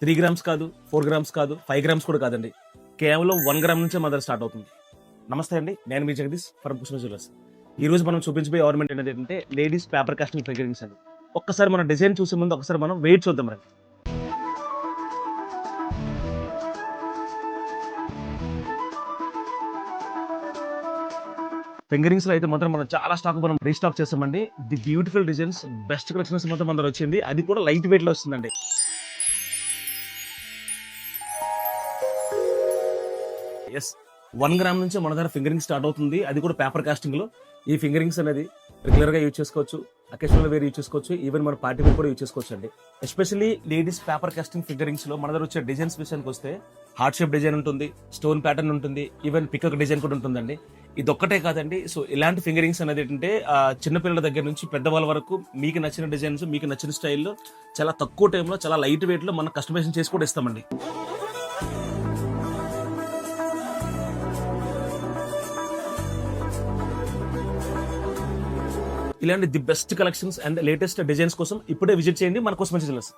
3 grams కాదు, 4 grams కాదు, 5 grams కూడా కాదండి. కేవలం 1 గ్రామ్ నుంచే మన దగ్గర స్టార్ట్ అవుతుంది. నమస్తే అండి, నేను మీ జగదీష్ ఫ్రమ్ కుసుమ జ్యువెలర్స్. ఈ రోజు మనం చూపించబోయే ఆర్నమెంట్ అనేది ఏంటంటే లేడీస్ పేపర్ కాస్టింగ్ ఫిగరింగ్స్ అండి. ఒక్కసారి మనం డిజైన్ చూసే ముందు ఒకసారి మనం వెయిట్ చూద్దాం రండి. ఫింగరింగ్స్ లో అయితే మాత్రం మనం చాలా స్టాక్ మనం రీస్టాక్ చేస్తామండి. The beautiful designs, best collections మొత్తం మన దగ్గర వచ్చింది. అది కూడా లైట్ వెయిట్ లో వస్తుందండి. ఎస్, 1 గ్రామ్ నుంచి మన దగ్గర ఫింగరింగ్ స్టార్ట్ అవుతుంది. అది కూడా పేపర్ కాస్టింగ్ లో. ఈ ఫింగరింగ్స్ అనేది రెగ్యులర్ గా యూజ్ చేసుకోవచ్చు, అకేషనల్ వేర్ యూజ్ చేసుకోవచ్చు, ఈవెన్ మన పార్టీ వేర్ కూడా యూజ్ చేసుకోవచ్చు అండి. Especially ladies paper casting finger rings లో మన దగ్గర వచ్చే డిజైన్స్ విషయానికి వస్తే హార్ట్ షేప్ డిజైన్ ఉంటుంది, స్టోన్ ప్యాటర్న్ ఉంటుంది, ఈవెన్ పికక్ డిజైన్ కూడా ఉంటుందండి. ఇది ఒక్కటే కాదండి. సో ఇలాంటి ఫింగరింగ్స్ అనేది ఏంటంటే చిన్నపిల్లల దగ్గర నుంచి పెద్దవాళ్ళ వరకు మీకు నచ్చిన డిజైన్స్, మీకు నచ్చిన స్టైల్లో చాలా తక్కువ టైంలో చాలా లైట్ వెయిట్ లో మనం కస్టమైజేషన్ చేసి కూడా ఇస్తామండి. ఇలాంటి the best collections and latest designs కోసం ఇప్పుడే విజిట్ చేయండి మన కుసుమ జ్యువెలర్స్.